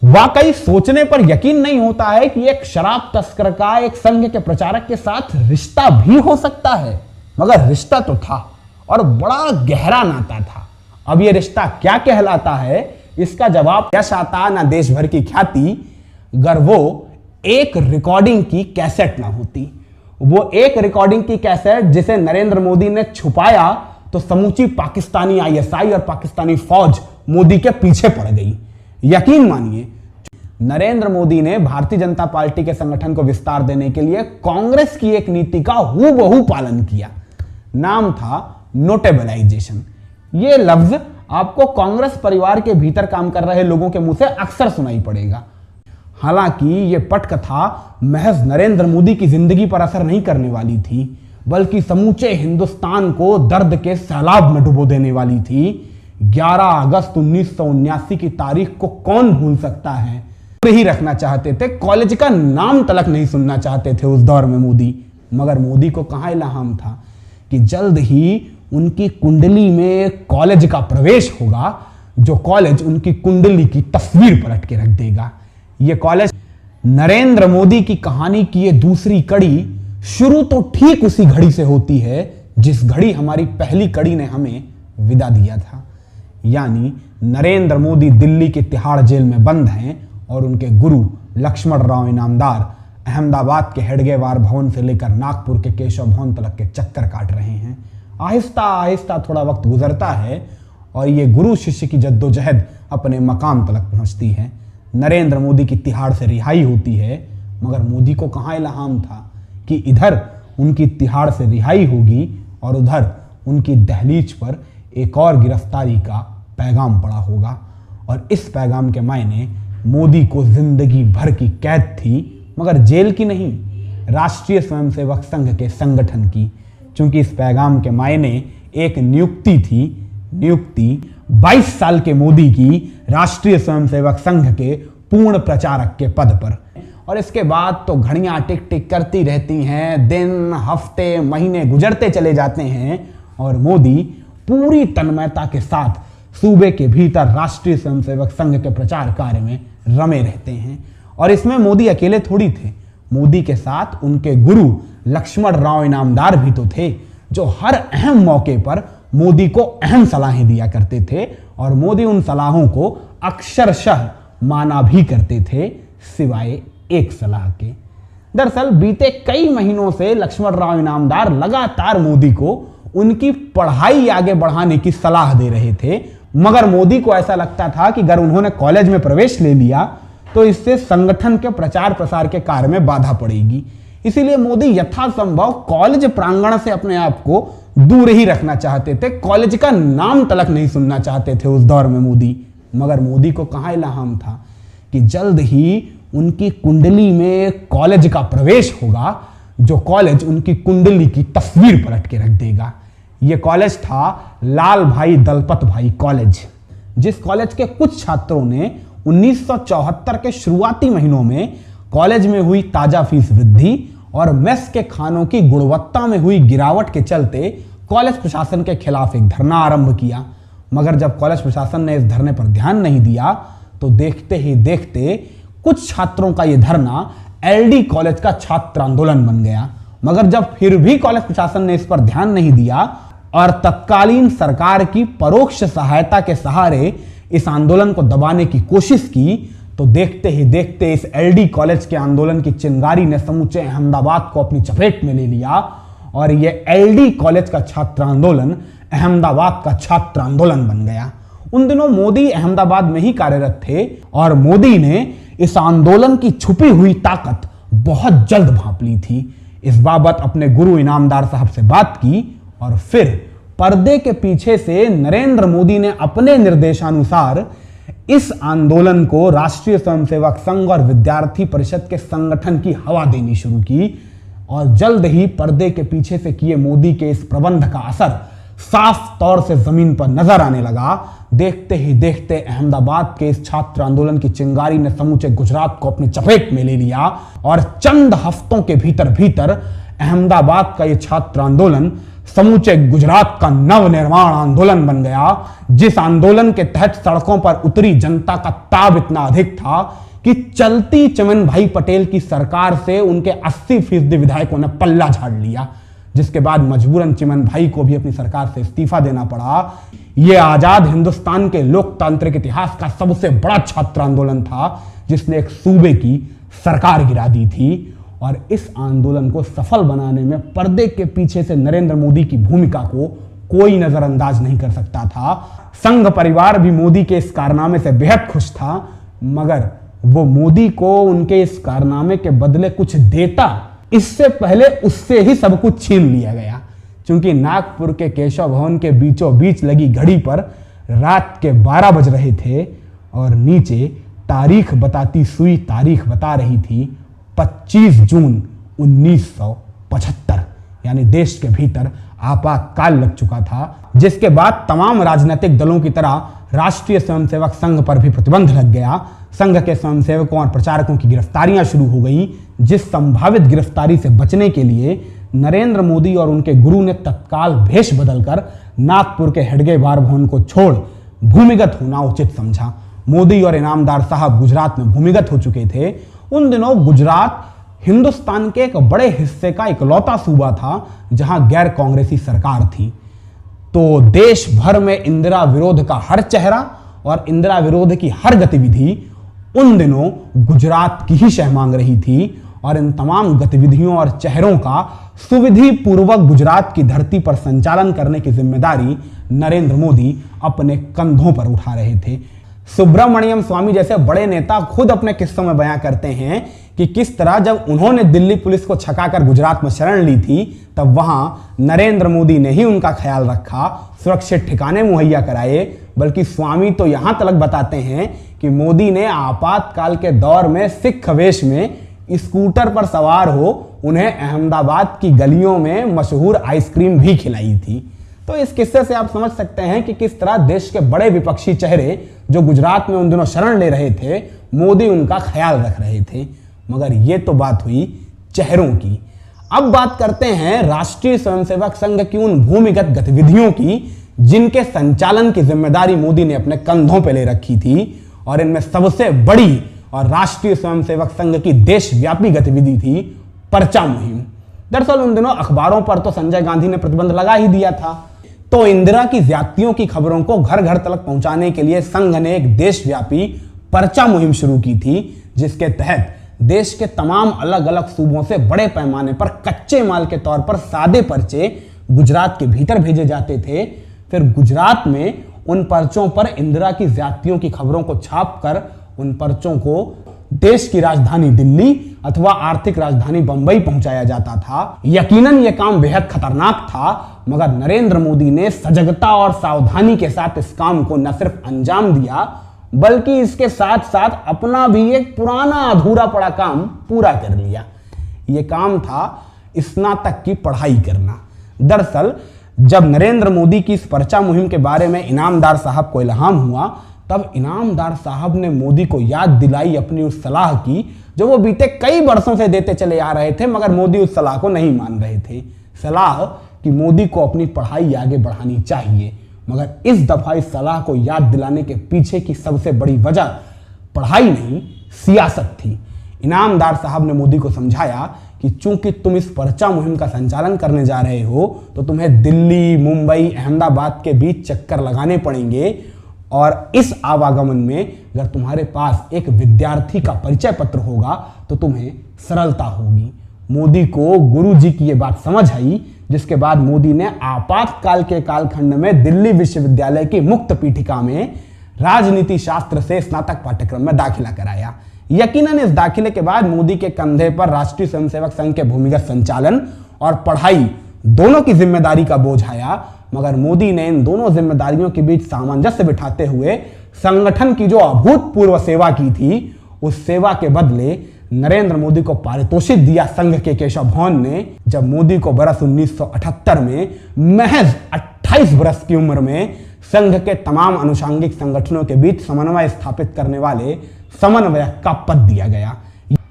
वाकई सोचने पर यकीन नहीं होता है कि एक शराब तस्कर का एक संघ के प्रचारक के साथ रिश्ता भी हो सकता है। मगर रिश्ता तो था और बड़ा गहरा नाता था। अब यह रिश्ता क्या कहलाता है, इसका जवाब यश आता ना देश भर की ख्याति, अगर वो एक रिकॉर्डिंग की कैसेट ना होती। वो एक रिकॉर्डिंग की कैसेट जिसे नरेंद्र मोदी ने छुपाया तो समूची पाकिस्तानी आईएसआई और पाकिस्तानी फौज मोदी के पीछे पड़ गई। यकीन मानिए, नरेंद्र मोदी ने भारतीय जनता पार्टी के संगठन को विस्तार देने के लिए कांग्रेस की एक नीति का हूबहू पालन किया। नाम था नोटेबलाइजेशन। यह लफ्ज आपको कांग्रेस परिवार के भीतर काम कर रहे लोगों के मुंह से अक्सर सुनाई पड़ेगा। हालांकि यह पटकथा महज नरेंद्र मोदी की जिंदगी पर असर नहीं करने वाली थी, बल्कि समूचे हिंदुस्तान को दर्द के सैलाब में डुबो देने वाली थी। 11 अगस्त 1979 की तारीख को कौन भूल सकता है। ही रखना चाहते थे, कॉलेज का नाम तलक नहीं सुनना चाहते थे उस दौर में मोदी। मगर मोदी को कहां इल्हाम था कि जल्द ही उनकी कुंडली में कॉलेज का प्रवेश होगा, जो कॉलेज उनकी कुंडली की तस्वीर पलट के रख देगा। यह कॉलेज नरेंद्र मोदी की कहानी की यह दूसरी कड़ी शुरू तो ठीक उसी घड़ी से होती है जिस घड़ी हमारी पहली कड़ी ने हमें विदा दिया था। यानी नरेंद्र मोदी दिल्ली के तिहाड़ जेल में बंद हैं और उनके गुरु लक्ष्मण राव इनामदार अहमदाबाद के हेडगेवार भवन से लेकर नागपुर के केशव भवन तक के चक्कर काट रहे हैं। आहिस्ता आहिस्ता थोड़ा वक्त गुजरता है और ये गुरु शिष्य की जद्दोजहद अपने मकाम तक पहुंचती है। नरेंद्र मोदी की तिहाड़ से रिहाई होती है, मगर मोदी को कहां इल्हाम था कि इधर उनकी तिहाड़ से रिहाई होगी और उधर उनकी दहलीज पर एक और गिरफ्तारी का पैगाम पड़ा होगा। और इस पैगाम के मायने मोदी को जिंदगी भर की कैद थी, मगर जेल की नहीं, राष्ट्रीय स्वयंसेवक संघ के संगठन की। क्योंकि इस पैगाम के मायने एक नियुक्ति थी। नियुक्ति 22 साल के मोदी की राष्ट्रीय स्वयंसेवक संघ के पूर्ण प्रचारक के पद पर। और इसके बाद तो घड़ियां टिक टिक करती रहती हैं, दिन हफ्ते महीने गुजरते चले जाते हैं और मोदी पूरी तन्मयता के साथ सूबे के भीतर राष्ट्रीय स्वयंसेवक संघ के प्रचार कार्य में रमे रहते हैं। और इसमें मोदी अकेले थोड़ी थे, मोदी के साथ उनके गुरु लक्ष्मण राव इनामदार भी तो थे, जो हर अहम मौके पर मोदी को अहम सलाहें दिया करते थे और मोदी उन सलाहों को अक्षरशः माना भी करते थे, सिवाय एक सलाह के। दरअसल बीते कई महीनों से लक्ष्मण राव इनामदार लगातार मोदी को उनकी पढ़ाई आगे बढ़ाने की सलाह दे रहे थे, मगर मोदी को ऐसा लगता था कि अगर उन्होंने कॉलेज में प्रवेश ले लिया तो इससे संगठन के प्रचार प्रसार के कार्य में बाधा पड़ेगी। इसीलिए मोदी यथासंभव कॉलेज प्रांगण से अपने आप को दूर ही रखना चाहते थे। कॉलेज का नाम तलक नहीं सुनना चाहते थे उस दौर में मोदी। मगर मोदी को कहां इल्हाम था कि जल्द ही उनकी कुंडली में कॉलेज का प्रवेश होगा, जो कॉलेज उनकी कुंडली की तस्वीर पलट के रख देगा। यह कॉलेज था लाल भाई दलपत भाई कॉलेज, जिस कॉलेज के कुछ छात्रों ने 1974 के शुरुआती महीनों में कॉलेज में हुई ताजा फीस वृद्धि और मेस के खानों की गुणवत्ता में हुई गिरावट के चलते कॉलेज प्रशासन के खिलाफ एक धरना आरंभ किया। मगर जब कॉलेज प्रशासन ने इस धरने पर ध्यान नहीं दिया तो देखते ही देखते कुछ छात्रों का यह धरना एलडी कॉलेज का छात्र आंदोलन बन गया। मगर जब फिर भी कॉलेज प्रशासन ने इस पर ध्यान नहीं दिया और तत्कालीन सरकार की परोक्ष सहायता के सहारे इस आंदोलन को दबाने की कोशिश की, तो देखते ही देखते इस एलडी कॉलेज के आंदोलन की चिंगारी ने समूचे अहमदाबाद को अपनी चपेट में ले लिया और यह एलडी कॉलेज का छात्र आंदोलन अहमदाबाद का छात्र आंदोलन बन गया। उन दिनों मोदी अहमदाबाद में ही कार्यरत थे और मोदी ने इस आंदोलन की छुपी हुई ताकत बहुत जल्द भांप ली थी। इस बाबत अपने गुरु इनामदार साहब से बात की और फिर पर्दे के पीछे से नरेंद्र मोदी ने अपने निर्देशानुसार इस आंदोलन को राष्ट्रीय स्वयंसेवक संघ और विद्यार्थी परिषद के संगठन की हवा देनी शुरू की। और जल्द ही पर्दे के पीछे से किए मोदी के इस प्रबंध का असर साफ तौर से जमीन पर नजर आने लगा। देखते ही देखते अहमदाबाद के इस छात्र आंदोलन की चिंगारी ने समूचे गुजरात को अपनी चपेट में ले लिया और चंद हफ्तों के भीतर भीतर अहमदाबाद का यह छात्र आंदोलन समूचे गुजरात का नवनिर्माण आंदोलन बन गया, जिस आंदोलन के तहत सड़कों पर उतरी जनता का ताब इतना अधिक था कि चलती चमन भाई पटेल की सरकार से उनके 80% विधायकों ने पल्ला झाड़ लिया, जिसके बाद मजबूरन चिमन भाई को भी अपनी सरकार से इस्तीफा देना पड़ा। यह आजाद हिंदुस्तान के लोकतांत्रिक इतिहास का सबसे बड़ा छात्र आंदोलन था, जिसने एक सूबे की सरकार गिरा दी थी। और इस आंदोलन को सफल बनाने में पर्दे के पीछे से नरेंद्र मोदी की भूमिका को कोई नजरअंदाज नहीं कर सकता था। संघ परिवार भी मोदी के इस कारनामे से बेहद खुश था, मगर वो मोदी को उनके इस कारनामे के बदले कुछ देता, इससे पहले उससे ही सब कुछ छीन लिया गया। क्योंकि नागपुर के केशव भवन के बीचों बीच लगी घड़ी पर रात के 12 बज रहे थे और नीचे तारीख बताती सुई तारीख बता रही थी 25 जून 1975। यानी देश के भीतर आपातकाल लग चुका था, जिसके बाद तमाम राजनीतिक दलों की तरह राष्ट्रीय स्वयंसेवक संघ पर भी प्रतिबंध लग गया। संघ के स्वयंसेवकों और प्रचारकों की गिरफ्तारियां शुरू हो गई, जिस संभावित गिरफ्तारी से बचने के लिए नरेंद्र मोदी और उनके गुरु ने तत्काल भेष बदलकर नागपुर के हेडगे बार भवन को छोड़ भूमिगत होना उचित समझा। मोदी और इनामदार साहब गुजरात में भूमिगत हो चुके थे। उन दिनों गुजरात हिंदुस्तान के एक बड़े हिस्से का इकलौता सूबा था जहां गैर कांग्रेसी सरकार थी। तो देश भर में इंदिरा विरोध का हर चेहरा और इंदिरा विरोध की हर गतिविधि उन दिनों गुजरात की ही शह मांग रही थी। और इन तमाम गतिविधियों और चेहरों का सुविधि पूर्वक गुजरात की धरती पर संचालन करने की जिम्मेदारी नरेंद्र मोदी अपने कंधों पर उठा रहे थे। सुब्रमण्यम स्वामी जैसे बड़े नेता खुद अपने किस्सों में बयां करते हैं कि किस तरह जब उन्होंने दिल्ली पुलिस को छकाकर गुजरात में शरण ली थी, तब वहां नरेंद्र मोदी ने ही उनका ख्याल रखा, सुरक्षित ठिकाने मुहैया कराए। बल्कि स्वामी तो यहां तक बताते हैं कि मोदी ने आपातकाल के दौर में सिख वेश में स्कूटर पर सवार हो उन्हें अहमदाबाद की गलियों में मशहूर आइसक्रीम भी खिलाई थी। तो इस किस्से से आप समझ सकते हैं कि किस तरह देश के बड़े विपक्षी चेहरे जो गुजरात में उन दिनों शरण ले रहे थे, मोदी उनका ख्याल रख रहे थे। मगर ये तो बात हुई चेहरों की। अब बात करते हैं राष्ट्रीय स्वयंसेवक संघ की उन भूमिगत गतिविधियों की जिनके संचालन की जिम्मेदारी मोदी ने अपने कंधों पर ले रखी थी। और इनमें सबसे बड़ी और राष्ट्रीय स्वयंसेवक संघ की देशव्यापी गतिविधि थी पर्चा मुहिम। दरअसल उन दिनों अखबारों पर तो संजय गांधी ने प्रतिबंध लगा ही दिया था, तो इंदिरा की ज्यादतियों की खबरों को घर घर तक पहुंचाने के लिए संघ ने एक देशव्यापी पर्चा मुहिम शुरू की थी, जिसके तहत देश के तमाम अलग अलग सूबों से बड़े पैमाने पर कच्चे माल के तौर पर सादे पर्चे गुजरात के भीतर भेजे जाते थे। फिर गुजरात में उन पर्चों पर इंदिरा की ज्यादतियों की खबरों को छापकर उन पर्चों को देश की राजधानी दिल्ली अथवा आर्थिक राजधानी बंबई पहुंचाया जाता था। यकीनन यह काम बेहद खतरनाक था, मगर नरेंद्र मोदी ने सजगता और सावधानी के साथ इस काम को न सिर्फ अंजाम दिया, बल्कि इसके साथ साथ अपना भी एक पुराना अधूरा पड़ा काम पूरा कर लिया। यह काम था स्नातक की पढ़ाई करना। दरअसल जब नरेंद्र मोदी की इस पर्चा मुहिम के बारे में इनामदार साहब को इल्हाम हुआ, तब इनामदार साहब ने मोदी को याद दिलाई अपनी उस सलाह की जो वो बीते कई वर्षों से देते चले आ रहे थे, मगर मोदी उस सलाह को नहीं मान रहे थे। सलाह कि मोदी को अपनी पढ़ाई आगे बढ़ानी चाहिए। मगर इस दफा इस सलाह को याद दिलाने के पीछे की सबसे बड़ी वजह पढ़ाई नहीं, सियासत थी। इनामदार साहब ने मोदी को समझाया कि चूंकि तुम इस पर्चा मुहिम का संचालन करने जा रहे हो, तो तुम्हें दिल्ली, मुंबई, अहमदाबाद के बीच चक्कर लगाने पड़ेंगे, और इस आवागमन में अगर तुम्हारे पास एक विद्यार्थी का परिचय पत्र होगा तो तुम्हें सरलता होगी। मोदी को गुरुजी की यह बात समझ आई, जिसके बाद मोदी ने आपातकाल के कालखंड में दिल्ली विश्वविद्यालय की मुक्त पीठिका में राजनीति शास्त्र से स्नातक पाठ्यक्रम में दाखिला कराया। यकीनन इस दाखिले के बाद मोदी के कंधे पर राष्ट्रीय स्वयंसेवक संघ के भूमिगत संचालन और पढ़ाई दोनों की जिम्मेदारी का बोझ आया। मगर मोदी ने इन दोनों जिम्मेदारियों के बीच सामंजस्य बिठाते हुए संगठन की जो अभूतपूर्व सेवा की थी, उस सेवा के बदले नरेंद्र मोदी को पारितोषिक दिया संघ के केशव भवन ने, जब मोदी को बरस 1978 में महज 28 वर्ष की उम्र में संघ के तमाम अनुषांगिक संगठनों के बीच समन्वय स्थापित करने वाले समन्वयक का पद दिया गया।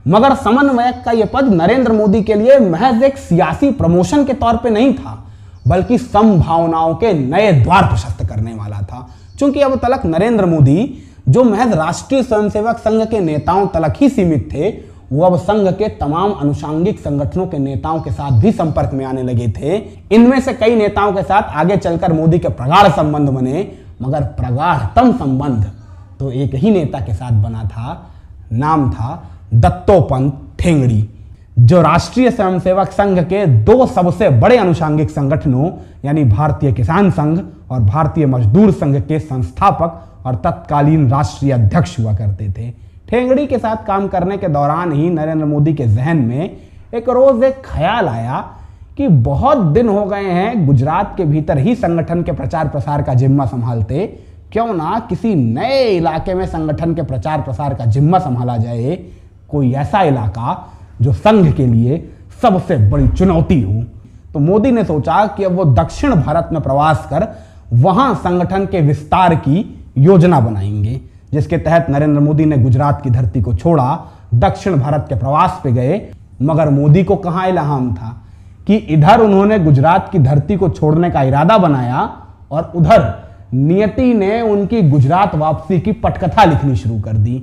मगर समन्वयक का यह पद नरेंद्र मोदी के लिए महज एक सियासी प्रमोशन के तौर पे नहीं था, बल्कि संभावनाओं के नए द्वार प्रशस्त करने वाला था। क्योंकि अब तलक नरेंद्र मोदी जो महज राष्ट्रीय स्वयंसेवक संघ के नेताओं तलक ही सीमित थे, वो अब संघ के तमाम अनुषांगिक संगठनों के नेताओं के साथ भी संपर्क में आने लगे थे। इनमें से कई नेताओं के साथ आगे चलकर मोदी के प्रगाढ़ संबंध बने, मगर प्रगाढ़तम संबंध तो एक ही नेता के साथ बना था। नाम था दत्तोपंत ठेंगड़ी, जो राष्ट्रीय स्वयंसेवक संघ के दो सबसे बड़े अनुषांगिक संगठनों यानी भारतीय किसान संघ और भारतीय मजदूर संघ के संस्थापक और तत्कालीन राष्ट्रीय अध्यक्ष हुआ करते थे। ठेंगड़ी के साथ काम करने के दौरान ही नरेंद्र मोदी के जहन में एक रोज एक ख्याल आया कि बहुत दिन हो गए हैं गुजरात के भीतर ही संगठन के प्रचार प्रसार का जिम्मा संभालते, क्यों ना किसी नए इलाके में संगठन के प्रचार प्रसार का जिम्मा संभाला जाए, कोई ऐसा इलाका जो संघ के लिए सबसे बड़ी चुनौती हो। तो मोदी ने सोचा कि अब वो दक्षिण भारत में प्रवास कर वहां संगठन के विस्तार की योजना बनाएंगे, जिसके तहत नरेंद्र मोदी ने गुजरात की धरती को छोड़ा, दक्षिण भारत के प्रवास पे गए। मगर मोदी को कहां इल्हाम था कि इधर उन्होंने गुजरात की धरती को छोड़ने का इरादा बनाया और उधर नियति ने उनकी गुजरात वापसी की पटकथा लिखनी शुरू कर दी।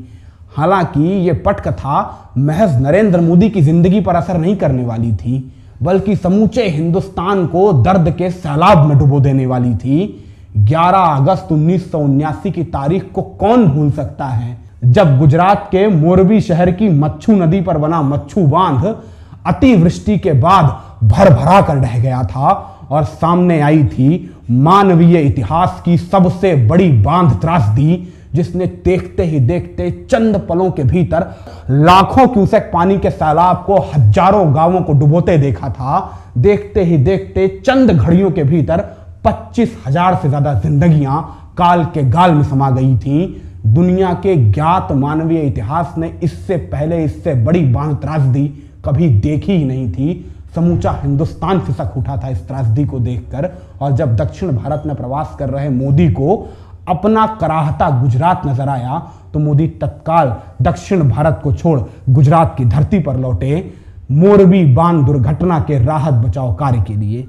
हालांकि ये पटकथा महज नरेंद्र मोदी की जिंदगी पर असर नहीं करने वाली थी, बल्कि समूचे हिंदुस्तान को दर्द के सैलाब में डुबो देने वाली थी। 11 अगस्त 1979 की तारीख को कौन भूल सकता है, जब गुजरात के मोरबी शहर की मच्छू नदी पर बना मच्छू बांध अतिवृष्टि के बाद भरभरा कर ढह गया था और सामने आई थी मानवीय इतिहास की सबसे बड़ी बांध त्रासदी, जिसने देखते ही देखते चंद पलों के भीतर लाखों क्यूसेक पानी के सैलाब को हजारों गांवों को डुबोते देखा था। देखते ही देखते चंद घड़ियों के भीतर 25,000 से ज्यादा जिंदगियां काल के गाल में समा गई थी। दुनिया के ज्ञात मानवीय इतिहास ने इससे पहले इससे बड़ी बांध त्रासदी कभी देखी ही नहीं थी। समूचा हिंदुस्तान खिसक उठा था इस त्रासदी को देखकर। और जब दक्षिण भारत में प्रवास कर रहे मोदी को अपना कराहता गुजरात नजर आया, तो मोदी तत्काल दक्षिण भारत को छोड़ गुजरात की धरती पर लौटे, मोरबी बांध दुर्घटना के राहत बचाव कार्य के लिए।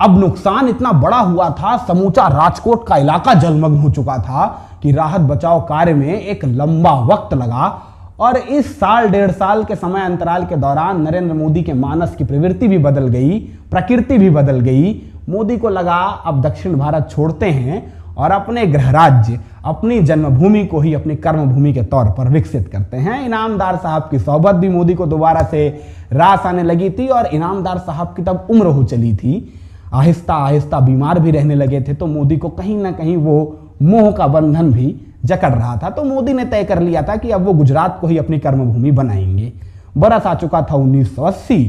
अब नुकसान इतना बड़ा हुआ था, समूचा राजकोट का इलाका जलमग्न हो चुका था कि राहत बचाव कार्य में एक लंबा वक्त लगा। और इस साल 1.5 साल के समय अंतराल के दौरान नरेंद्र मोदी के मानस की प्रवृत्ति भी बदल गई, प्रकृति भी बदल गई। मोदी को लगा अब दक्षिण भारत छोड़ते हैं और अपने गृह राज्य, अपनी जन्मभूमि को ही अपनी कर्मभूमि के तौर पर विकसित करते हैं। इनामदार साहब की सोहबत भी मोदी को दोबारा से रास आने लगी थी और इनामदार साहब की तब उम्र हो चली थी, आहिस्ता आहिस्ता बीमार भी रहने लगे थे। तो मोदी को कहीं ना कहीं वो मोह का बंधन भी जकड़ रहा था। तो मोदी ने तय कर लिया था कि अब वो गुजरात को ही अपनी कर्मभूमि बनाएंगे। बरस आ चुका था 1980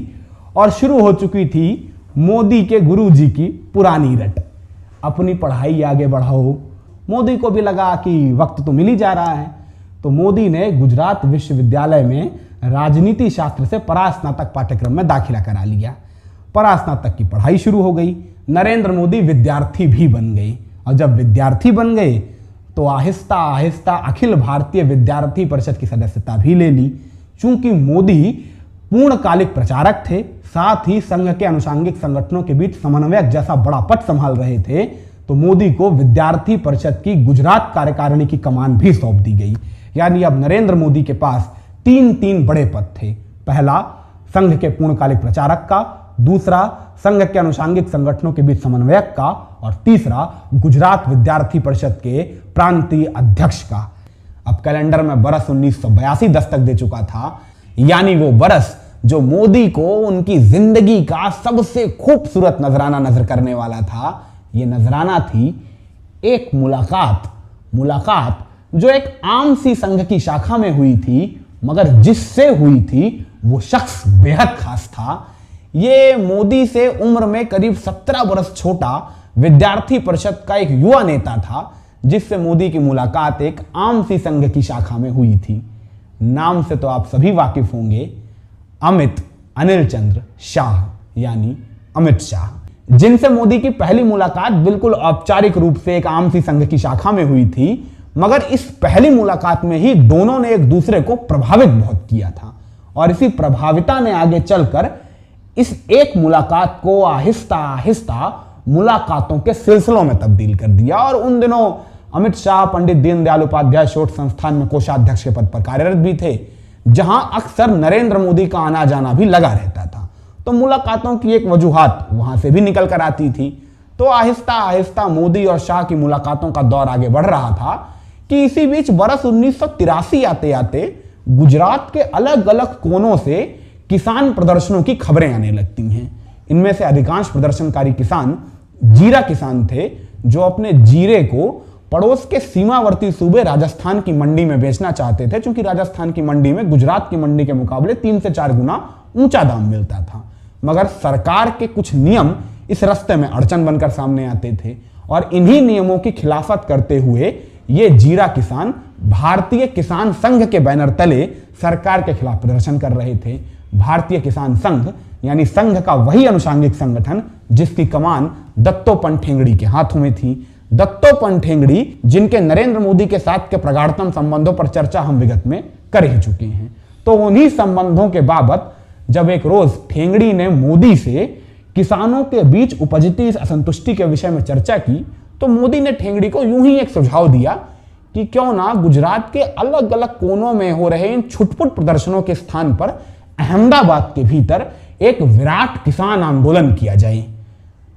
और शुरू हो चुकी थी मोदी के गुरुजी की पुरानी रट, अपनी पढ़ाई आगे बढ़ाओ। मोदी को भी लगा कि वक्त तो मिल ही जा रहा है, तो मोदी ने गुजरात विश्वविद्यालय में राजनीति शास्त्र से परास्नातक पाठ्यक्रम में दाखिला करा लिया। परास्नातक की पढ़ाई शुरू हो गई। नरेंद्र मोदी विद्यार्थी भी बन गए और जब विद्यार्थी बन गए तो आहिस्ता आहिस्ता अखिल भारतीय विद्यार्थी परिषद की सदस्यता भी ले ली। चूंकि मोदी पूर्णकालिक प्रचारक थे, साथ ही संघ के अनुषांगिक संगठनों के बीच समन्वयक जैसा बड़ा पद संभाल रहे थे, तो मोदी को विद्यार्थी परिषद की गुजरात कार्यकारिणी की कमान भी सौंप दी गई। यानी अब नरेंद्र मोदी के पास 3 बड़े पद थे। पहला संघ के पूर्णकालिक प्रचारक का, दूसरा संघ के अनुषांगिक संगठनों के बीच समन्वयक का और तीसरा गुजरात विद्यार्थी परिषद के प्रांतीय अध्यक्ष का। अब कैलेंडर में बरस 1982 दस्तक दे चुका था, यानी वो बरस जो मोदी को उनकी जिंदगी का सबसे खूबसूरत नजराना नजर करने वाला था। ये नजराना थी एक मुलाकात जो एक आम सी संघ की शाखा में हुई थी, मगर जिससे हुई थी वो शख्स बेहद खास था। ये मोदी से उम्र में करीब 17 वर्ष छोटा विद्यार्थी परिषद का एक युवा नेता था, जिससे मोदी की मुलाकात एक आम सी संघ की शाखा में हुई थी। नाम से तो आप सभी वाकिफ होंगे, अमित अनिल चंद्र शाह यानी अमित शाह, जिनसे मोदी की पहली मुलाकात बिल्कुल औपचारिक रूप से एक आम सी संघ की शाखा में हुई थी। मगर इस पहली मुलाकात में ही दोनों ने एक दूसरे को प्रभावित बहुत किया था और इसी प्रभाविता ने आगे चलकर इस एक मुलाकात को आहिस्ता आहिस्ता मुलाकातों के सिलसिलों में तब्दील कर दिया। और उन दिनों अमित शाह पंडित दीनदयाल उपाध्याय शोध संस्थान में कोषाध्यक्ष के पद पर कार्यरत भी थे, जहां अक्सर नरेंद्र मोदी का आना जाना भी लगा रहता था। तो मुलाकातों की एक वजूहात वहां से भी निकल कर आती थी। तो आहिस्ता आहिस्ता मोदी और शाह की मुलाकातों का दौर आगे बढ़ रहा था कि इसी बीच बरस 1983 आते आते गुजरात के अलग अलग कोनों से किसान प्रदर्शनों की खबरें आने लगती हैं। इनमें से अधिकांश प्रदर्शनकारी किसान जीरा किसान थे, जो अपने जीरे को पड़ोस के सीमावर्ती सूबे राजस्थान की मंडी में बेचना चाहते थे, क्योंकि राजस्थान की मंडी में गुजरात की मंडी के मुकाबले 3 से 4 गुना ऊंचा दाम मिलता था। मगर सरकार के कुछ नियम इस रास्ते में अड़चन बनकर सामने आते थे, और इन्हीं नियमों की खिलाफत करते हुए ये जीरा किसान भारतीय किसान संघ के बैनर तले सरकार के खिलाफ प्रदर्शन कर रहे थे। भारतीय किसान संघ यानी संघ का वही अनुषांगिक संगठन जिसकी कमान दत्तोपंत ठेंगड़ी के हाथों में थी। दत्तोपंत ठेंगड़ी, जिनके नरेंद्र मोदी के साथ के प्रगाढ़तम संबंधों पर चर्चा हम विगत में कर ही चुके हैं। तो उन्हीं संबंधों के बाबत जब एक रोज ठेंगड़ी ने मोदी से किसानों के बीच उपजती इस असंतुष्टि के विषय में चर्चा की, तो मोदी ने ठेंगड़ी को यूं ही एक सुझाव दिया कि क्यों ना गुजरात के अलग अलग कोनों में हो रहे इन छुटपुट प्रदर्शनों के स्थान पर अहमदाबाद के भीतर एक विराट किसान आंदोलन किया जाए।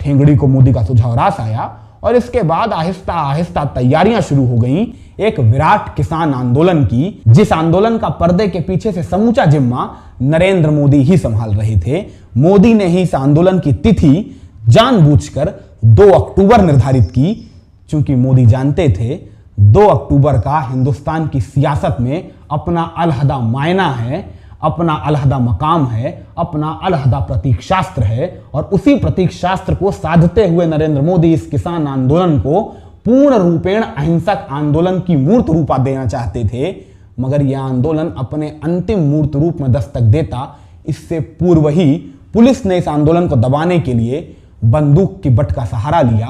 ठेंगड़ी को मोदी का सुझाव रास आया और इसके बाद आहिस्ता आहिस्ता तैयारियां शुरू हो गईं एक विराट किसान आंदोलन की, जिस आंदोलन का पर्दे के पीछे से समूचा जिम्मा नरेंद्र मोदी ही संभाल रहे थे। मोदी ने ही इस आंदोलन की तिथि जानबूझकर 2 अक्टूबर निर्धारित की, क्योंकि मोदी जानते थे 2 अक्टूबर का हिंदुस्तान की सियासत में अपना अलहदा मायना है, अपना अलहदा मकाम है, अपना अलहदा प्रतीक शास्त्र है। और उसी प्रतीक शास्त्र को साधते हुए नरेंद्र मोदी इस किसान आंदोलन को पूर्ण रूपेण अहिंसक आंदोलन की मूर्त रूपा देना चाहते थे। मगर यह आंदोलन अपने अंतिम मूर्त रूप में दस्तक देता इससे पूर्व ही पुलिस ने इस आंदोलन को दबाने के लिए बंदूक की बट का सहारा लिया,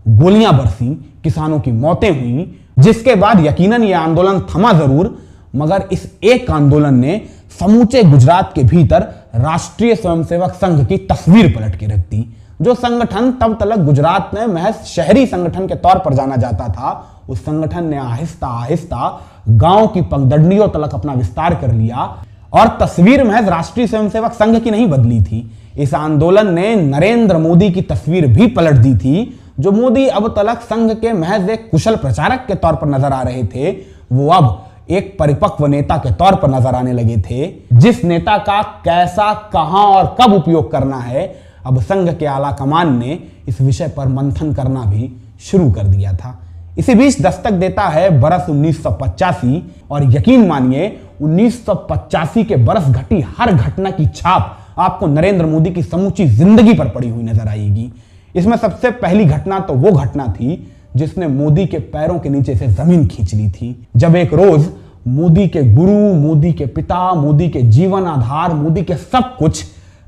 गोलियां बरसी, किसानों की मौतें हुई, जिसके बाद यकीनन यह आंदोलन थमा जरूर, मगर इस एक आंदोलन ने समूचे गुजरात के भीतर राष्ट्रीय स्वयंसेवक संघ की तस्वीर पलट के रख दी। जो संगठन तब तक गुजरात में महज शहरी संगठन के तौर पर जाना जाता था, उस संगठन ने आहिस्ता आहिस्ता गांव की पगडंडियों तक अपना विस्तार कर लिया। और तस्वीर महज राष्ट्रीय स्वयंसेवक संघ की नहीं बदली थी, इस आंदोलन ने नरेंद्र मोदी की तस्वीर भी पलट दी थी। जो मोदी अब तक संघ के महज एक कुशल प्रचारक के तौर पर नजर आ रहे थे, वो अब एक परिपक्व नेता के तौर पर नजर आने लगे थे, जिस नेता का कैसा, कहां और कब उपयोग करना है, अब संघ के आला कमान ने इस विषय पर मंथन करना भी शुरू कर दिया था। इसी बीच दस्तक देता है बरस 1985, और यकीन मानिए 1985 के बरस घटी हर घटना की छाप आपको नरेंद्र मोदी की समूची जिंदगी पर पड़ी हुई नजर आएगी। इसमें सबसे पहली घटना तो वो घटना थी जिसने मोदी के पैरों के नीचे से जमीन खींच ली थी। जब एक रोज मोदी के गुरु, मोदी के पिता, मोदी के जीवन आधार, मोदी के सब कुछ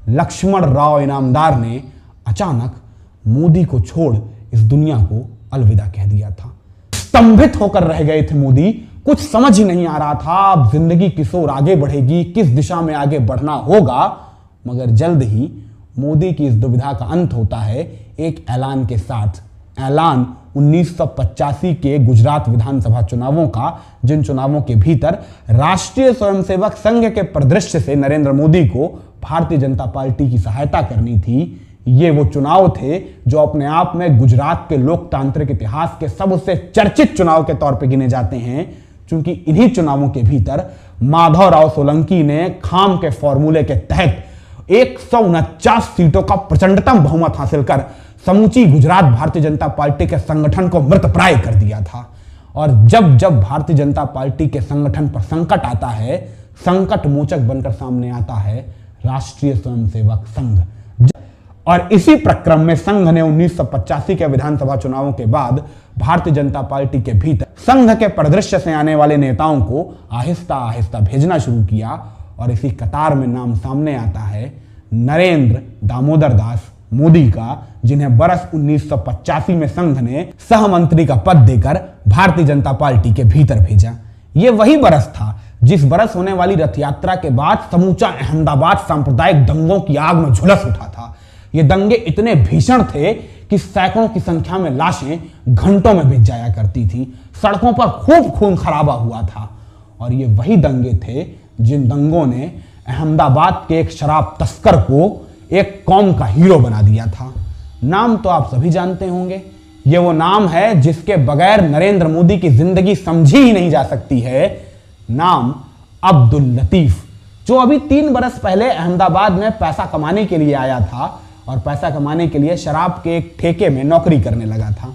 लक्ष्मण राव इनामदार ने अचानक मोदी को छोड़ इस दुनिया को अलविदा कह दिया था। स्तंभित होकर रह गए थे मोदी, कुछ समझ ही नहीं आ रहा था अब जिंदगी किस ओर आगे बढ़ेगी, किस दिशा में आगे बढ़ना होगा। मगर जल्द ही मोदी की इस दुविधा का अंत होता है एक ऐलान के साथ। ऐलान 1985 के गुजरात विधानसभा चुनावों का, जिन चुनावों के भीतर राष्ट्रीय स्वयंसेवक संघ के परिदृश्य से नरेंद्र मोदी को भारतीय जनता पार्टी की सहायता करनी थी। ये वो चुनाव थे जो अपने आप में गुजरात के लोकतांत्रिक इतिहास के सबसे चर्चित चुनाव के तौर पर गिने जाते हैं, क्योंकि इन्हीं चुनावों के भीतर माधवराव सोलंकी ने खाम के फॉर्मूले के तहत 149 सीटों का प्रचंडतम बहुमत हासिल कर समूची गुजरात भारतीय जनता पार्टी के संगठन को मृतप्राय कर दिया था। और जब जब भारतीय जनता पार्टी के संगठन पर संकट आता है, संकट मोचक बनकर सामने आता है राष्ट्रीय स्वयंसेवक संघ। और इसी प्रक्रम में संघ ने 1985 के विधानसभा चुनावों के बाद भारतीय जनता पार्टी के भीतर संघ के परिदृश्य से आने वाले नेताओं को आहिस्ता आहिस्ता भेजना शुरू किया। और इसी कतार में नाम सामने आता है नरेंद्र दामोदर दास मोदी का, जिन्हें बरस 1985 में संघ ने सहमंत्री का पद देकर भारतीय जनता पार्टी के भीतर भेजा। यह वही बरस था जिस बरस होने वाली रथ यात्रा के बाद समूचा अहमदाबाद सांप्रदायिक दंगों की आग में झुलस उठा था। ये दंगे इतने भीषण थे कि सैकड़ों की संख्या में लाशें घंटों में बिक जाया करती थी। सड़कों पर खूब खून खराबा हुआ था। और ये वही दंगे थे जिन दंगों ने अहमदाबाद के एक शराब तस्कर को एक कौम का हीरो बना दिया था। नाम तो आप सभी जानते होंगे। ये वो नाम है जिसके बगैर नरेंद्र मोदी की जिंदगी समझी ही नहीं जा सकती है। नाम अब्दुल लतीफ, जो अभी 3 बरस पहले अहमदाबाद में पैसा कमाने के लिए आया था और पैसा कमाने के लिए शराब के एक ठेके में नौकरी करने लगा था।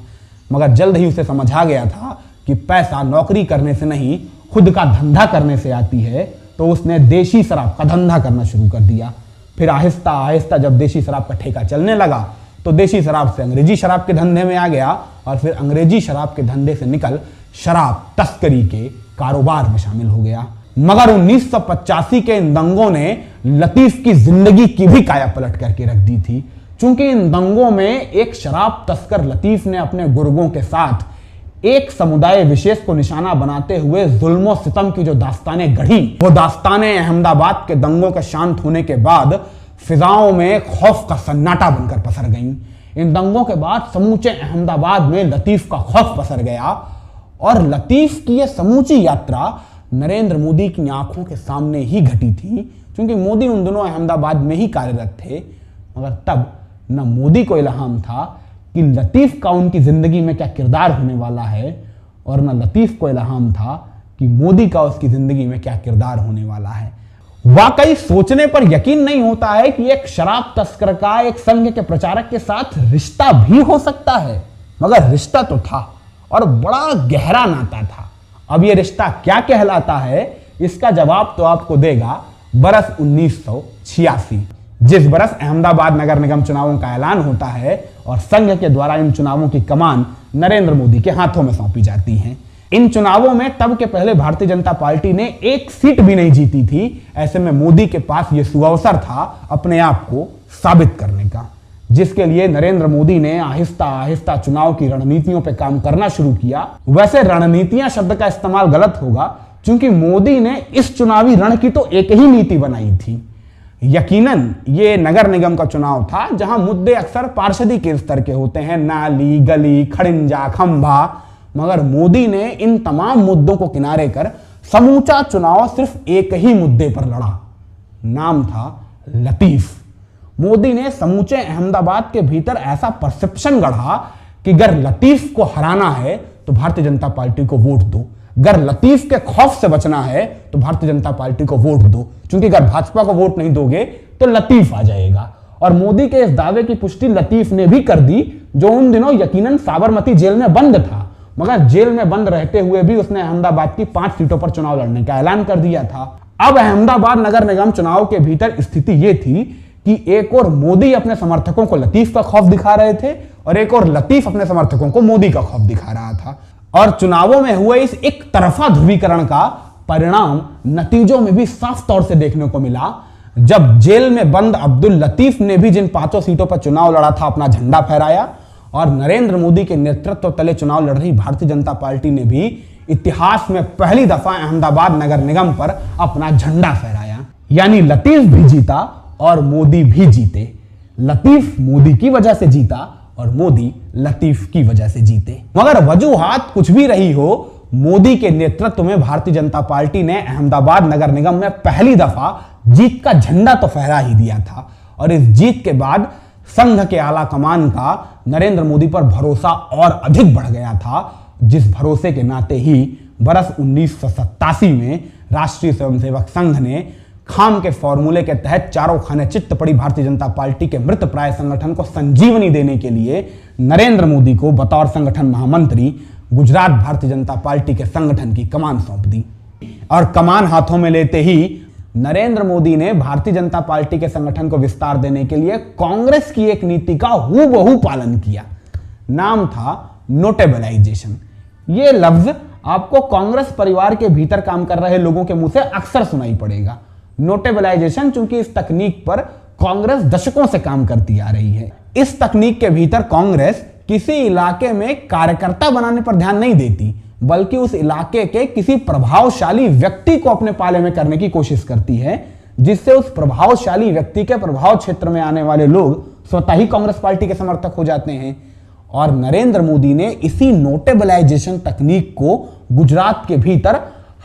मगर जल्द ही उसे समझ आ गया था कि पैसा नौकरी करने से नहीं, खुद का धंधा करने से आती है। तो उसने देशी शराब का धंधा करना शुरू कर दिया। फिर आहिस्ता आहिस्ता जब देशी शराब का ठेका चलने लगा तो देशी शराब से अंग्रेजी शराब के धंधे में आ गया और फिर अंग्रेजी शराब के धंधे से निकल शराब तस्करी के कारोबार में शामिल हो गया। मगर 1985 के इन दंगों ने लतीफ की जिंदगी की भी काया पलट करके रख दी थी। चूंकि इन दंगों में एक शराब तस्कर लतीफ ने अपने गुर्गों के साथ एक समुदाय विशेष को निशाना बनाते हुए जुल्म और सितम की जो दास्तानें गढ़ी, वो दास्तानें अहमदाबाद के दंगों के शांत होने के बाद फिजाओं में खौफ का सन्नाटा बनकर पसर गईं। इन दंगों के बाद समूचे अहमदाबाद में लतीफ का खौफ पसर गया और लतीफ की यह समूची यात्रा नरेंद्र मोदी की आंखों के सामने ही घटी थी। क्योंकि मोदी उन दिनों अहमदाबाद में ही कार्यरत थे। मगर तब न मोदी को इल्हाम था कि लतीफ का उनकी जिंदगी में क्या किरदार होने वाला है और न लतीफ को इल्हाम था कि मोदी का उसकी जिंदगी में क्या किरदार होने वाला है। वाकई सोचने पर यकीन नहीं होता है कि एक शराब तस्कर का एक संघ के प्रचारक के साथ रिश्ता भी हो सकता है। मगर रिश्ता तो था और बड़ा गहरा नाता था। अब यह रिश्ता क्या कहलाता है, इसका जवाब तो आपको देगा बरस 1986, जिस बरस अहमदाबाद नगर निगम चुनावों का ऐलान होता है और संघ के द्वारा इन चुनावों की कमान नरेंद्र मोदी के हाथों में सौंपी जाती है। इन चुनावों में तब के पहले भारतीय जनता पार्टी ने एक सीट भी नहीं जीती थी। ऐसे में मोदी के पास यह सुअवसर था अपने आप को साबित करने का, जिसके लिए नरेंद्र मोदी ने आहिस्ता आहिस्ता चुनाव की रणनीतियों पर काम करना शुरू किया। वैसे रणनीतियां शब्द का इस्तेमाल गलत होगा, क्योंकि मोदी ने इस चुनावी रण की तो एक ही नीति बनाई थी। यकीनन ये नगर निगम का चुनाव था जहां मुद्दे अक्सर पार्षदी के स्तर के होते हैं, नाली, गली, खड़िंजा, खंभा। मगर मोदी ने इन तमाम मुद्दों को किनारे कर समूचा चुनाव सिर्फ एक ही मुद्दे पर लड़ा। नाम था लतीफ। मोदी ने समूचे अहमदाबाद के भीतर ऐसा परसेप्शन गढ़ा कि अगर लतीफ को हराना है तो भारतीय जनता पार्टी को वोट दो, अगर लतीफ के खौफ से बचना है तो भारतीय जनता पार्टी को वोट दो, क्योंकि अगर भाजपा को वोट नहीं दोगे तो लतीफ आ जाएगा। और मोदी के इस दावे की पुष्टि लतीफ ने भी कर दी, जो उन दिनों यकीनन साबरमती जेल में बंद था। मगर जेल में बंद रहते हुए भी उसने अहमदाबाद की 5 सीटों पर चुनाव लड़ने का ऐलान कर दिया था। अब अहमदाबाद नगर निगम चुनाव के भीतर स्थिति यह थी कि एक और मोदी अपने समर्थकों को लतीफ का खौफ दिखा रहे थे और एक और लतीफ अपने समर्थकों को मोदी का खौफ दिखा रहा था। और चुनावों में हुए इस एक तरफा ध्रुवीकरण का परिणाम नतीजों में भी साफ तौर से देखने को मिला, जब जेल में बंद अब्दुल लतीफ ने भी जिन 5 सीटों पर चुनाव लड़ा था अपना झंडा फहराया और नरेंद्र मोदी के नेतृत्व तले चुनाव लड़ रही भारतीय जनता पार्टी ने भी इतिहास में पहली दफा अहमदाबाद नगर निगम पर अपना झंडा फहराया। यानी लतीफ भी जीता और मोदी भी जीते। लतीफ मोदी की वजह से जीता और मोदी लतीफ की वजह से जीते। मगर वजूहात कुछ भी रही हो, मोदी के नेतृत्व में भारतीय जनता पार्टी ने अहमदाबाद नगर निगम में पहली दफा जीत का झंडा तो फहरा ही दिया था। और इस जीत के बाद संघ के आला कमान का नरेंद्र मोदी पर भरोसा और अधिक बढ़ गया था, जिस भरोसे के नाते ही बरस 1987 में राष्ट्रीय स्वयंसेवक संघ ने खाम के फॉर्मूले के तहत चारों खाने चित्त पड़ी भारतीय जनता पार्टी के मृत प्राय संगठन को संजीवनी देने के लिए नरेंद्र मोदी को बतौर संगठन महामंत्री गुजरात भारतीय जनता पार्टी के संगठन की कमान सौंप दी। और कमान हाथों में लेते ही नरेंद्र मोदी ने भारतीय जनता पार्टी के संगठन को विस्तार देने के लिए कांग्रेस की एक नीति का हूबहू पालन किया। नाम था नोटेबलाइजेशन। यह लफ्ज आपको कांग्रेस परिवार के भीतर काम कर रहे लोगों के मुंह से अक्सर सुनाई पड़ेगा। नोटेबलाइजेशन, चूंकि इस तकनीक पर कांग्रेस दशकों से काम करती आ रही है। इस तकनीक के भीतर कांग्रेस किसी इलाके में कार्यकर्ता बनाने पर ध्यान नहीं देती, बल्कि उस इलाके के किसी प्रभावशाली व्यक्ति को अपने पाले में करने की कोशिश करती है, जिससे उस प्रभावशाली व्यक्ति के प्रभाव क्षेत्र में आने वाले लोग स्वतः ही कांग्रेस पार्टी के समर्थक हो जाते हैं। और नरेंद्र मोदी ने इसी नोटेबलाइजेशन तकनीक को गुजरात के भीतर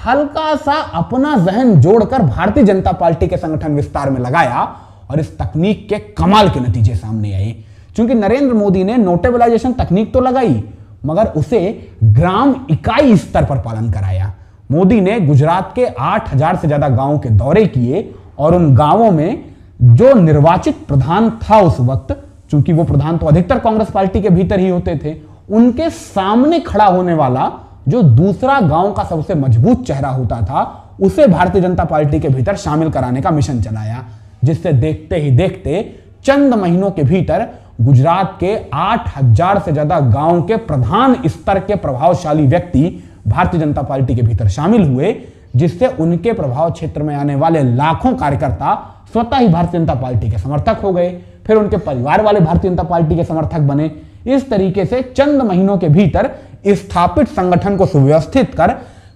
हल्का सा अपना जहन जोड़कर भारतीय जनता पार्टी के संगठन विस्तार में लगाया और इस तकनीक के कमाल के नतीजे सामने आए। क्योंकि नरेंद्र मोदी ने नोटेबलाइजेशन तकनीक तो लगाई मगर उसे ग्राम इकाई स्तर पर पालन कराया। मोदी ने गुजरात के 8000 से ज्यादा गांवों के दौरे किए और उन गांवों में जो निर्वाचित प्रधान था उस वक्त, चूंकि वो प्रधान तो अधिकतर कांग्रेस पार्टी के भीतर ही होते थे, उनके सामने खड़ा होने वाला जो दूसरा गांव का सबसे मजबूत चेहरा होता था उसे भारतीय जनता पार्टी के भीतर शामिल कराने का मिशन चलाया, जिससे देखते ही देखते चंद महीनों के भीतर गुजरात के 8000 से ज्यादा गांव के प्रधान स्तर के प्रभावशाली व्यक्ति भारतीय जनता पार्टी के भीतर शामिल हुए, जिससे उनके प्रभाव क्षेत्र में आने वाले लाखों कार्यकर्ता स्वतः ही भारतीय जनता पार्टी के समर्थक हो गए। फिर उनके परिवार वाले भारतीय जनता पार्टी के समर्थक बने। इस तरीके से चंद महीनों के भीतर स्थापित संगठन को सुव्यवस्थित कर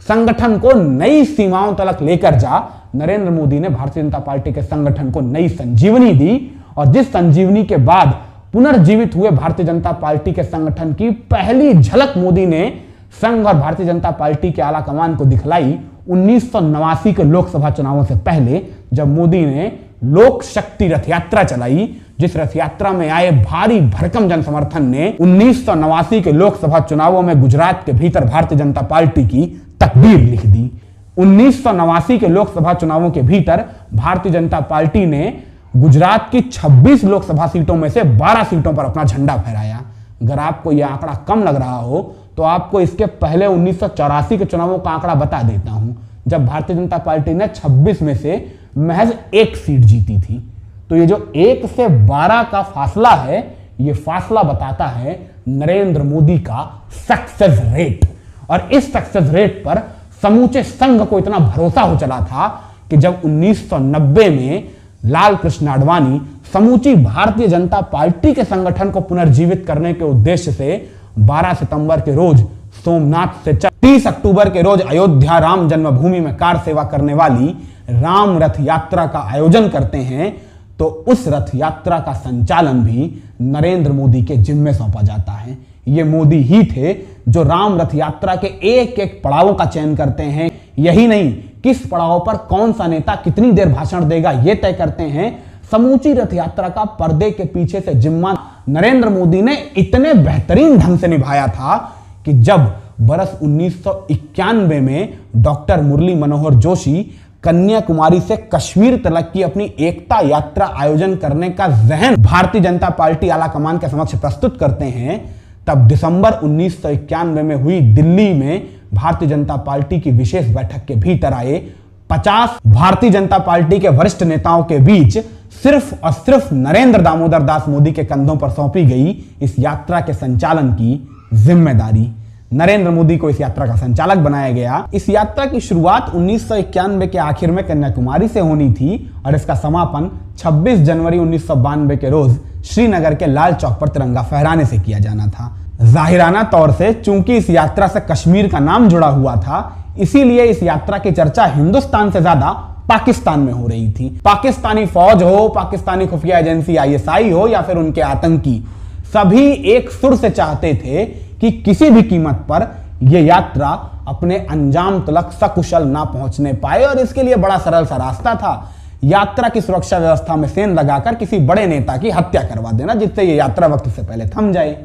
संगठन को नई सीमाओं तक लेकर जा नरेंद्र मोदी ने भारतीय जनता पार्टी के संगठन को नई संजीवनी दी। और जिस संजीवनी के बाद पुनर्जीवित हुए भारतीय जनता पार्टी के संगठन की पहली झलक मोदी ने संघ और भारतीय जनता पार्टी के आला कमान को दिखलाई 1989 के लोकसभा चुनावों से पहले, जब मोदी ने लोक शक्ति रथ यात्रा चलाई, जिस रथ यात्रा में आए भारी भरकम जन समर्थन ने 1989 के लोकसभा चुनावों में गुजरात के भीतर भारतीय जनता पार्टी की तकदीर लिख दी। 1989 के लोकसभा चुनावों के भीतर भारतीय जनता पार्टी ने गुजरात की 26 लोकसभा सीटों में से 12 सीटों पर अपना झंडा फहराया। अगर आपको यह आंकड़ा कम लग रहा हो तो आपको इसके पहले 1984 के चुनावों का आंकड़ा बता देता हूं, जब भारतीय जनता पार्टी ने 26 में से महज 1 सीट जीती थी। तो ये जो 1 से 12 का फासला है, ये फासला बताता है नरेंद्र मोदी का सक्सेस रेट। और इस सक्सेस रेट पर समूचे संघ को इतना भरोसा हो चला था कि जब 1990 में लाल कृष्ण आडवाणी समूची भारतीय जनता पार्टी के संगठन को पुनर्जीवित करने के उद्देश्य से 12 सितंबर के रोज सोमनाथ से 30 अक्टूबर के रोज अयोध्या राम जन्मभूमि में कार सेवा करने वाली राम रथ यात्रा का आयोजन करते हैं, तो उस रथ यात्रा का संचालन भी नरेंद्र मोदी के जिम्मे सौंपा जाता है। ये मोदी ही थे जो राम रथ यात्रा के एक एक पड़ावों का चयन करते हैं। यही नहीं, किस पड़ाव पर कौन सा नेता कितनी देर भाषण देगा यह तय करते हैं। समूची रथ यात्रा का पर्दे के पीछे से जिम्मा नरेंद्र मोदी ने इतने बेहतरीन ढंग से निभाया था कि जब बरस 1991 में डॉक्टर मुरली मनोहर जोशी कन्याकुमारी से कश्मीर तक की अपनी एकता यात्रा आयोजन करने का जहन भारतीय जनता पार्टी आला कमान के समक्ष प्रस्तुत करते हैं, तब दिसंबर 1991 में हुई दिल्ली में भारतीय जनता पार्टी की विशेष बैठक के भीतर आए 50 भारतीय जनता पार्टी के वरिष्ठ नेताओं के बीच सिर्फ और सिर्फ नरेंद्र दामोदर दास मोदी के कंधों पर सौंपी गई इस यात्रा के संचालन की जिम्मेदारी। नरेंद्र मोदी को इस यात्रा का संचालक बनाया गया। इस यात्रा की शुरुआत 1991 के आखिर में कन्याकुमारी से होनी थी और इसका समापन 26 जनवरी 1992 के रोज श्रीनगर के लाल चौक पर तिरंगा फहराने से किया जाना था। जाहिराना तौर से चूंकि इस यात्रा से कश्मीर का नाम जुड़ा हुआ था, इसीलिए इस यात्रा की चर्चा हिंदुस्तान से ज्यादा पाकिस्तान में हो रही थी। पाकिस्तानी फौज हो, पाकिस्तानी खुफिया एजेंसी ISI हो या फिर उनके आतंकी, सभी एक सुर से चाहते थे कि किसी भी कीमत पर यह यात्रा अपने अंजाम तक सकुशल ना पहुंचने पाए। और इसके लिए बड़ा सरल सा रास्ता था, यात्रा की सुरक्षा व्यवस्था में सेंध लगाकर किसी बड़े नेता की हत्या करवा देना, जिससे यह यात्रा वक्त से पहले थम जाए।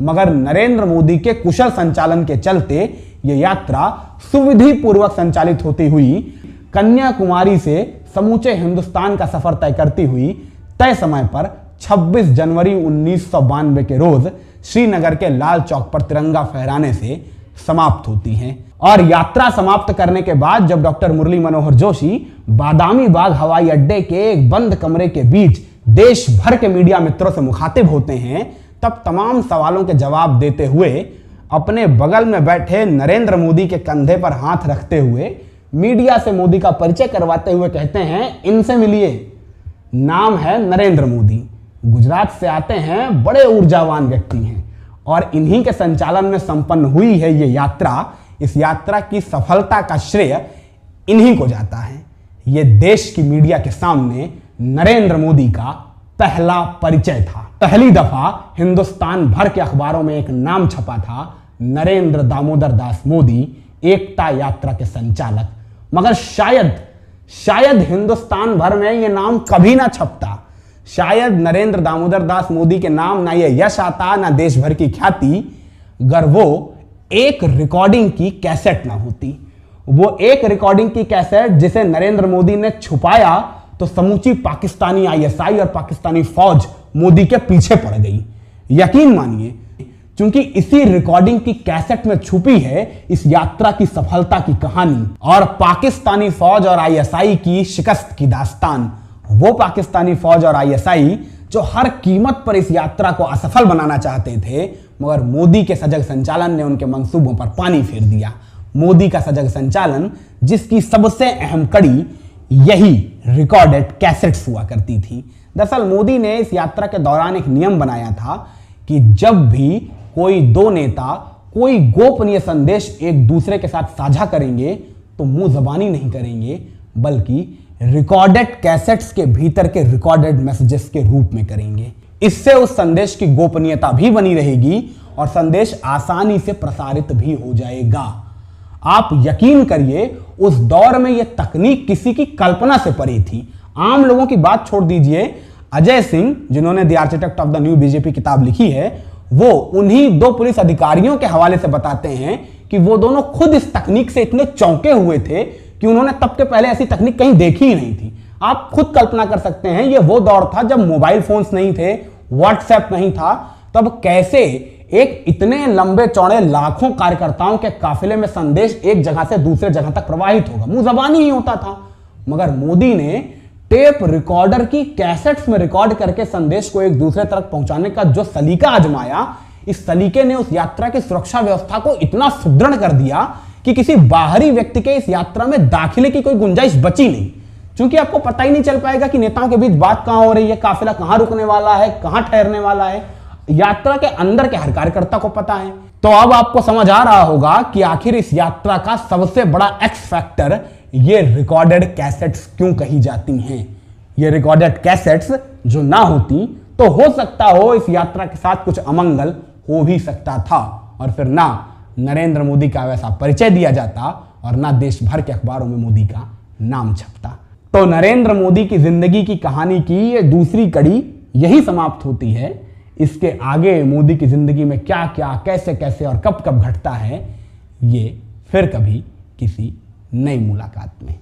मगर नरेंद्र मोदी के कुशल संचालन के चलते यह यात्रा सुविधि पूर्वक संचालित होती हुई कन्याकुमारी से समूचे हिंदुस्तान का सफर तय करती हुई तय समय पर 26 जनवरी 1992 के रोज श्रीनगर के लाल चौक पर तिरंगा फहराने से समाप्त होती हैं। और यात्रा समाप्त करने के बाद जब डॉक्टर मुरली मनोहर जोशी बादामी बाग हवाई अड्डे के एक बंद कमरे के बीच देश भर के मीडिया मित्रों से मुखातिब होते हैं, तब तमाम सवालों के जवाब देते हुए अपने बगल में बैठे नरेंद्र मोदी के कंधे पर हाथ रखते हुए मीडिया से मोदी का परिचय करवाते हुए कहते हैं, इनसे मिलिए, नाम है नरेंद्र मोदी, गुजरात से आते हैं, बड़े ऊर्जावान व्यक्ति हैं और इन्हीं के संचालन में संपन्न हुई है ये यात्रा। इस यात्रा की सफलता का श्रेय इन्हीं को जाता है। ये देश की मीडिया के सामने नरेंद्र मोदी का पहला परिचय था। पहली दफा हिंदुस्तान भर के अखबारों में एक नाम छपा था, नरेंद्र दामोदर दास मोदी, एकता यात्रा के संचालक। मगर शायद हिंदुस्तान भर में यह नाम कभी ना छपता। शायद नरेंद्र दामोदर दास मोदी के नाम ना ये यश आता, ना देश भर की ख्याति, अगर वो एक रिकॉर्डिंग की कैसेट ना होती। वो एक रिकॉर्डिंग की कैसेट जिसे नरेंद्र मोदी ने छुपाया तो समूची पाकिस्तानी आईएसआई और पाकिस्तानी फौज मोदी के पीछे पड़ गई। यकीन मानिए, क्योंकि इसी रिकॉर्डिंग की कैसेट में छुपी है इस यात्रा की सफलता की कहानी और पाकिस्तानी फौज और आईएसआई की शिकस्त की दास्तान। वो पाकिस्तानी फौज और आईएसआई जो हर कीमत पर इस यात्रा को असफल बनाना चाहते थे, मगर मोदी के सजग संचालन ने उनके मंसूबों पर पानी फेर दिया। मोदी का सजग संचालन जिसकी सबसे अहम कड़ी यही रिकॉर्डेड कैसेट्स हुआ करती थी। दरअसल मोदी ने इस यात्रा के दौरान एक नियम बनाया था कि जब भी कोई दो नेता कोई गोपनीय संदेश एक दूसरे के साथ साझा करेंगे तो मुंह जबानी नहीं करेंगे, बल्कि रिकॉर्डेड कैसेट्स के भीतर के रिकॉर्डेड मैसेजेस के रूप में करेंगे। इससे उस संदेश की गोपनीयता भी बनी रहेगी और संदेश आसानी से प्रसारित भी हो जाएगा। आप यकीन करिए, उस दौर में यह तकनीक किसी की कल्पना से परे थी। आम लोगों की बात छोड़ दीजिए, अजय सिंह जिन्होंने the architect of the new BJP किताब लिखी है, वो उन्हीं दो पुलिस अधिकारियों के हवाले से बताते हैं कि वो दोनों खुद इस तकनीक से इतने चौंके हुए थे कि उन्होंने तब के पहले ऐसी तकनीक कहीं देखी ही नहीं थी। आप खुद कल्पना कर सकते हैं, ये वो दौर था जब मोबाइल फोन्स नहीं थे, व्हाट्सएप नहीं था, तब कैसे एक इतने लंबे चौड़े लाखों कार्यकर्ताओं के काफिले में संदेश एक जगह से दूसरे जगह तक प्रवाहित होगा। मुंह जबानी ही होता था। मगर मोदी ने टेप रिकॉर्डर की कैसेट्स में रिकॉर्ड करके संदेश को एक दूसरे तक पहुंचाने का जो सलीका आजमाया, इस सलीके ने उस यात्रा की सुरक्षा व्यवस्था को इतना सुदृढ़ कर दिया कि किसी बाहरी व्यक्ति के इस यात्रा में दाखिले की कोई गुंजाइश बची नहीं। क्योंकि आपको पता ही नहीं चल पाएगा कि नेताओं के बीच बात कहां हो रही है, काफिला कहां रुकने वाला है, कहां ठहरने वाला है। यात्रा के अंदर के हर कार्यकर्ता को पता है। तो अब आपको समझ आ रहा होगा कि आखिर इस यात्रा का सबसे बड़ा एक्स फैक्टर ये रिकॉर्डेड कैसेट्स क्यों कही जाती हैं। ये रिकॉर्डेड कैसेट्स जो ना होती तो हो सकता हो इस यात्रा के साथ कुछ अमंगल हो भी सकता था, और फिर ना नरेंद्र मोदी का वैसा परिचय दिया जाता और ना देश भर के अखबारों में मोदी का नाम छपता। तो नरेंद्र मोदी की जिंदगी की कहानी की ये दूसरी कड़ी यही समाप्त होती है। इसके आगे मोदी की जिंदगी में क्या क्या, कैसे कैसे और कब कब घटता है, ये फिर कभी किसी नई मुलाकात में।